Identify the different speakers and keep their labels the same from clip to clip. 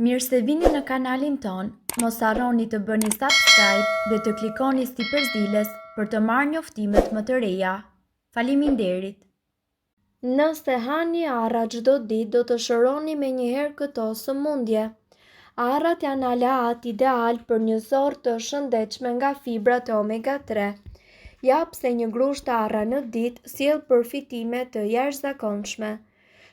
Speaker 1: Mirë se vini në kanalin ton, mos harroni të bëni subscribe dhe të klikoni si përzieles për të marrë njoftimet më të reja. Faleminderit! Nëse hani arra çdo ditë, do të shëroni me njëherë këto sëmundje. Arrat janë aleat ideal për një zorë të shëndetshme nga fibrat e omega 3. Ja pse një grusht arra në ditë sjell përfitime të jashtëzakonshme.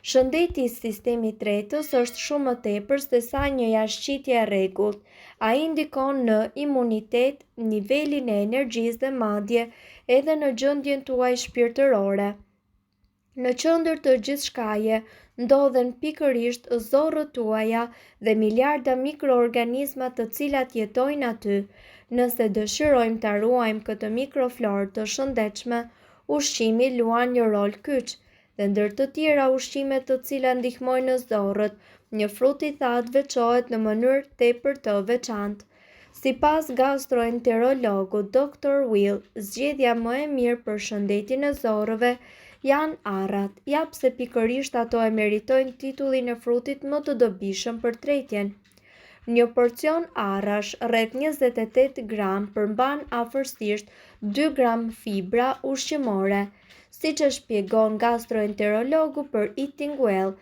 Speaker 1: Shëndeti i sistemit tretës është shumë më tepër se sa një jashtëqitje e rregullt. Ai ndikon në imunitet, nivelin e energjisë dhe madje edhe në gjendjen tuaj shpirtërore. Në qendër të gjithçkaje ndodhen pikërisht zorrët tuaja dhe miliarda mikroorganizma të cilat jetojnë aty. Nëse dëshirojmë ta ruajmë këtë mikroflorë të shëndetshme, ushqimi luan një rol kyç. Dhe ndër të tjera ushqime të cilat ndihmojnë në zorrët, një frut i thatë veçohet në mënyrë tepër të veçantë. Sipas gastroenterologut Dr. Will, zgjedhja më e mirë për shëndetin e zorrëve janë arrat, ja pse pikërisht ato e meritojnë titullin e frutit më të dobishëm për tretjen. Një porcion arrash, rreth 28 gram, përmban afërsisht 2 gram fibra ushqimore. Siç e shpjegon gastroenterologu për Eating Well,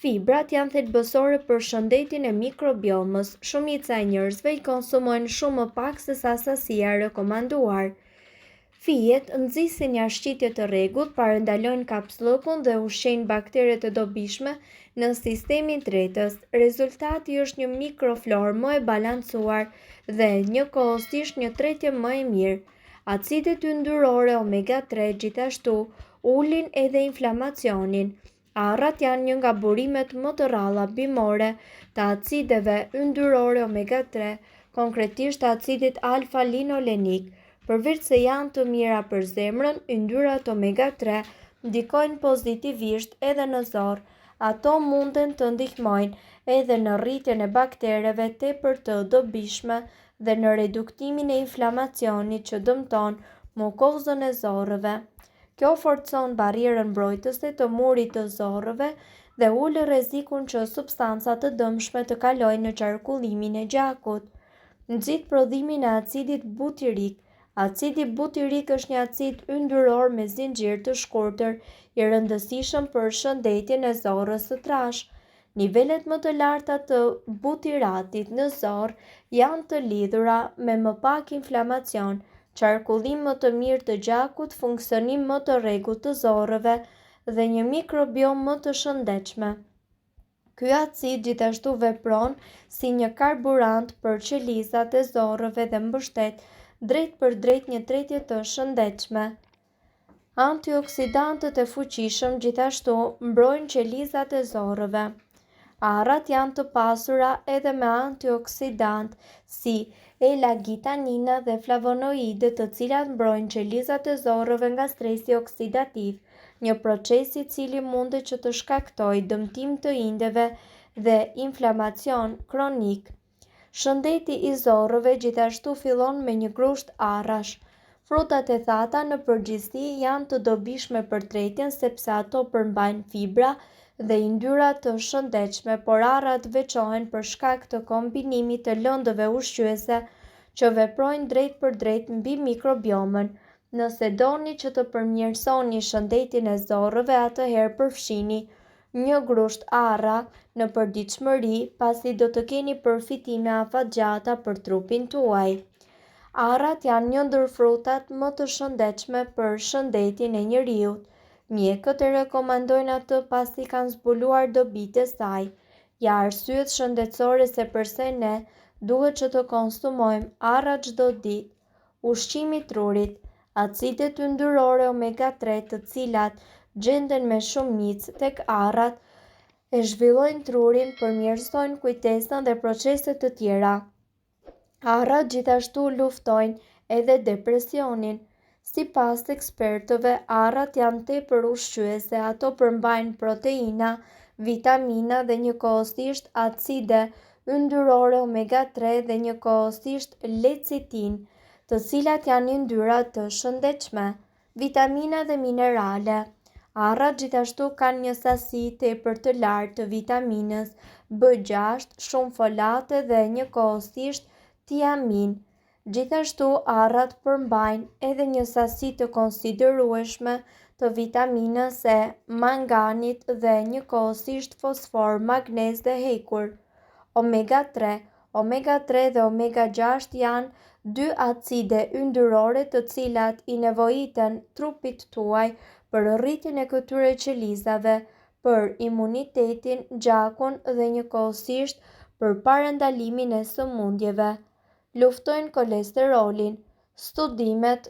Speaker 1: fibrat janë thelbësore për shëndetin e mikrobiomës. Shumica e njerëzve i konsumojnë shumë më pak se sa sasia e rekomanduar. Fijet nxisin jashtëqitje të rregullt, parandalojnë kapsllokun dhe ushqejnë bakteret e dobishme në sistemin tretës. Rezultati është një mikroflorë më e balancuar dhe njëkohësisht një tretje më e mirë. Acidet yndyrore omega 3 gjithashtu ulin edhe inflamacionin. Arrat janë një nga burimet më të rralla bimore të acideve yndyrore omega 3, konkretisht acidit alfa-linolenik. Përveç se janë të mira për zemrën, yndyrat omega 3 ndikojnë pozitivisht edhe në zorr. Ato munden të ndihmojnë edhe në rritjen e baktereve tepër të dobishme dhe në reduktimin e inflamacionit që dëmton mukozën e zorrëve. Kjo forcon barrierën mbrojtëse të murit të zorrëve dhe ul rrezikun që substanca të dëmshme të kalojnë në qarkullimin e gjakut. Nxit prodhimin e acidit butyrik. Acidi butyrik është një acid yndyror me zinxhir të shkurtër, i rëndësishëm për shëndetin e zorrës së trashë. Nivelet më të larta të butiratit në zorr janë të lidhura me më pak inflamacion, qarkullim më të mirë të gjakut, funksionim më të rregullt të zorrëve dhe një mikrobiom më të shëndetshme. Ky acid gjithashtu vepron si një karburant për qelizat e zorrëve dhe mbështet drejt për drejt një tretje të shëndetshme. Antioksidantët e fuqishëm gjithashtu mbrojnë qelizat e zorrëve. Arrat janë të pasura edhe me antioksidant si elagitanina dhe flavonoide, të cilat mbrojnë qelizat e zorrëve nga stresi oksidativ, një proces i cili mundet që të shkaktojë dëmtim të indeve dhe inflamacion kronik. Shëndeti i zorrëve gjithashtu fillon me një grusht arrash. Frutat e thata në përgjithësi janë të dobishme për tretjen sepse ato përmbajnë fibra dhe yndyra të shëndetshme, por arrat veçohen për shkak të kombinimit të lëndëve ushqyese që veprojnë drejt për drejt mbi mikrobiomën. Nëse doni që të përmirësoni shëndetin e zorrëve, atëherë përfshini një grusht arra në përditshmëri, pasi do të keni përfitime afatgjata për trupin tuaj. Arrat janë një ndër frutat më të shëndetshme për shëndetin e njeriut. Mjekët e rekomandojnë atë pasi kanë zbuluar dobitë e saj. Ja arsyet shëndetësore se pse ne duhet që të konsumojmë arra çdo ditë. Ushqimi i trurit. Acidet yndyrore omega 3, të cilat gjenden me shumicë tek arrat, e zhvillojnë trurin, përmirësojnë kujtesën dhe procese të tjera. Arrat gjithashtu luftojnë edhe depresionin. Sipas ekspertëve, arrat janë tepër ushqyese, ato përmbajnë proteina, vitamina dhe njëkohësisht acide yndyrore omega 3 dhe njëkohësisht lecitin, të cilat janë yndyra të shëndetshme, vitamina dhe minerale. Arrat gjithashtu kanë një sasi tepër të lartë të vitaminës B6, shumë folate dhe njëkohësisht tiamin. Gjithashtu, arrat përmbajnë edhe një sasi të konsiderueshme të vitaminës E, manganit dhe njëkohësisht fosfor, magnez dhe hekur. Omega 3. Omega 3 dhe omega 6 janë dy acide yndyrore të cilat i nevojiten trupit tuaj për rritjen e këtyre qelizave, për imunitetin, gjakun dhe njëkohësisht për parandalimin e sëmundjeve. Luftojnë kolesterolin. Studimet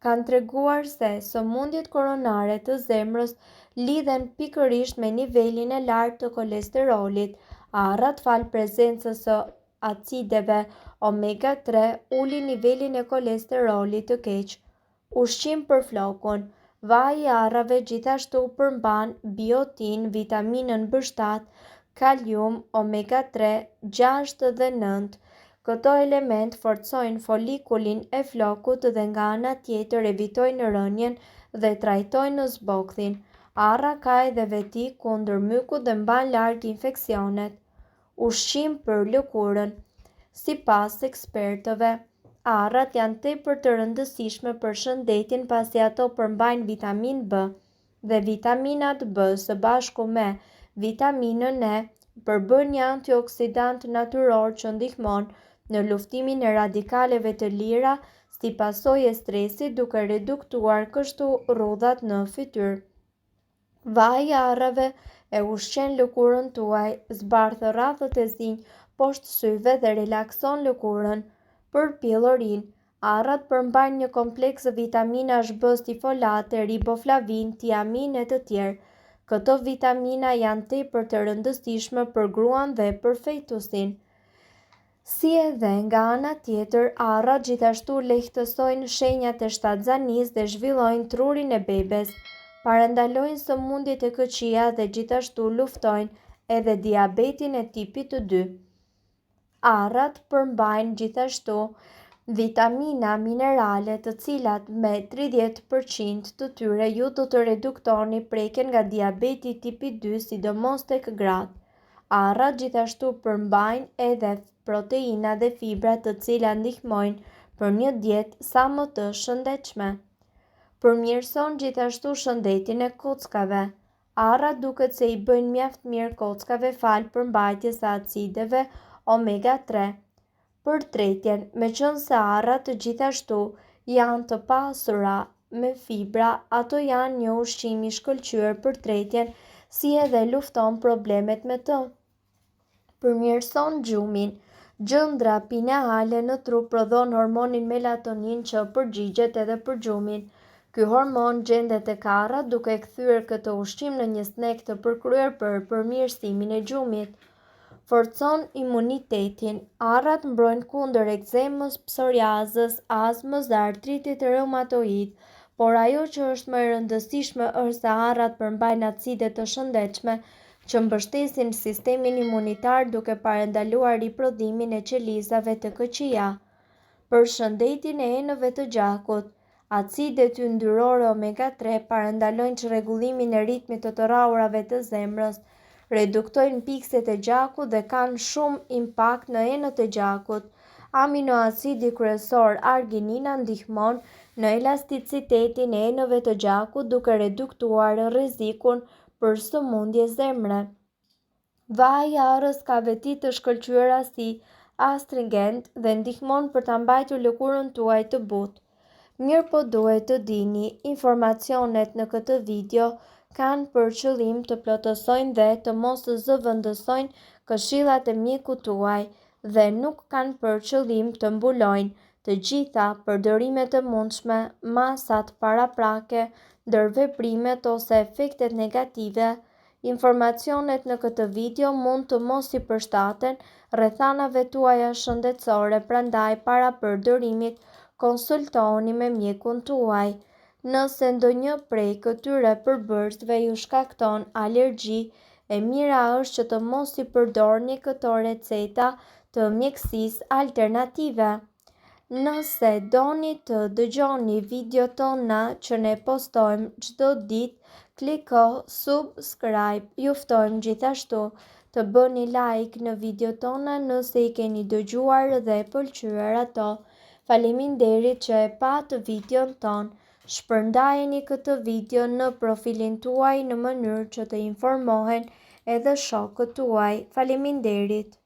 Speaker 1: kanë treguar se sëmundjet koronare të zemrës lidhen pikërisht me nivelin e lartë të kolesterolit. Arrat falë prezencës së acideve omega 3 ulin nivelin e kolesterolit të keq. Ushqim për flokun. Vaji i arrave gjithashtu përmban biotin, vitaminën B7, kalium, omega 3, 6 dhe 9. Këto element forcojnë folikulin e flokut dhe nga ana tjetër evitojnë rënjen dhe trajtojnë zbogthin. Arra ka edhe veti kundër mykut dhe mban larg infeksionet. Ushqim për lëkurën. Sipas ekspertëve, arrat janë tepër të rëndësishme për shëndetin pasi ato përmbajnë vitaminë B dhe vitaminat B së bashku me vitaminën E përbën një antioksidant natyror që ndihmon në luftimin e radikaleve të lira si pasojë e stresit duke reduktuar kështu rrudhat në fytyrë. Vaji i arrave e ushqen lëkurën tuaj, zbarth rrafët e zinj poshtë syve dhe relakson lëkurën. Për pjellorin, arrat përmbajnë një kompleks vitaminash B si folate, riboflavin, tiamin e të tjerë. Këto vitamina janë tepër të rëndësishme për gruan dhe për fetusin. Si edhe nga ana tjetër, arrat gjithashtu lehtësojnë shenjat e shtatzanisë dhe zhvillojnë trurin e bebes, parandalojnë sëmundjet e këqija dhe gjithashtu luftojnë edhe diabetin e tipit 2. Arrat përmbajnë gjithashtu vitamina minerale të cilat me 30% të tyre ju do të reduktoni prekjen nga diabeti tipi 2, sidomos tek gratë. Arrat gjithashtu përmbajnë edhe proteina dhe fibra të cilat ndihmojnë për një dietë sa më të shëndetshme. Përmirëson gjithashtu shëndetin e kockave. Arrat duket se i bëjnë mjaft mirë kockave falë përmbajtjes së acideve omega 3. Për tretjen, meqense arrat gjithashtu janë të pasura me fibra, ato janë një ushqim i shkëlqyer për tretjen, si edhe lufton problemet me të. Përmirëson gjumin. Gjëndra pineale në trup prodhon hormonin melatonin që përgjigjet edhe për gjumin. Ky hormon gjendet tek arrat duke kthyer këtë ushqim në një snek të përkryer për përmirësimin e gjumit. Forcon imunitetin. Arrat mbrojnë kundër ekzemës, psoriazës, astmës dhe artritit reumatoid, por ajo që është më e rëndësishme është se arrat përmbajnë acide të shëndetshme që mbështesin sistemin imunitar duke parandaluar riprodhimin e qelizave të këqija. Për shëndetin e enëve të gjakut, acidet yndyrore omega 3 parandalojnë çrregullimin e ritmit të rrahurave të zemrës, reduktojnë pikset e gjakut dhe kanë shumë impakt në enët e gjakut. Aminoacidi kryesor arginina ndihmon në elasticitetin e enëve të gjakut duke reduktuar rrezikun për sëmundje zemre. Vaji i arrës ka veti të shkëlqyera si astringent dhe ndihmon për ta mbajtur lëkurën tuaj të butë. Mirëpo duhet të dini, informacionet në këtë video kanë për qëllim të plotësojnë dhe të mos zëvendësojnë këshillat e mjekut tuaj dhe nuk kanë për qëllim të mbulojnë të gjitha përdorimet e mundshme, masat paraprake, ndërveprimet ose efektet negative. Informacionet në këtë video mund të mos i përshtaten rrethanave tuaja shëndetësore, prandaj para përdorimit konsultohuni me mjekun tuaj. Nëse ndonjë prej këtyre përbërësve ju shkakton alergji, e mira është që të mos i përdorni këto receta të mjekësisë alternative. Nëse doni të dëgjoni video tona që ne postojmë çdo ditë, kliko subscribe. Ju ftojmë gjithashtu të bëni like në video tona nëse i keni dëgjuar dhe pëlqyer ato. Faleminderit që e pat videon ton. Shpërndajeni këtë video në profilin tuaj në mënyrë që të informohen edhe shokët tuaj. Faleminderit.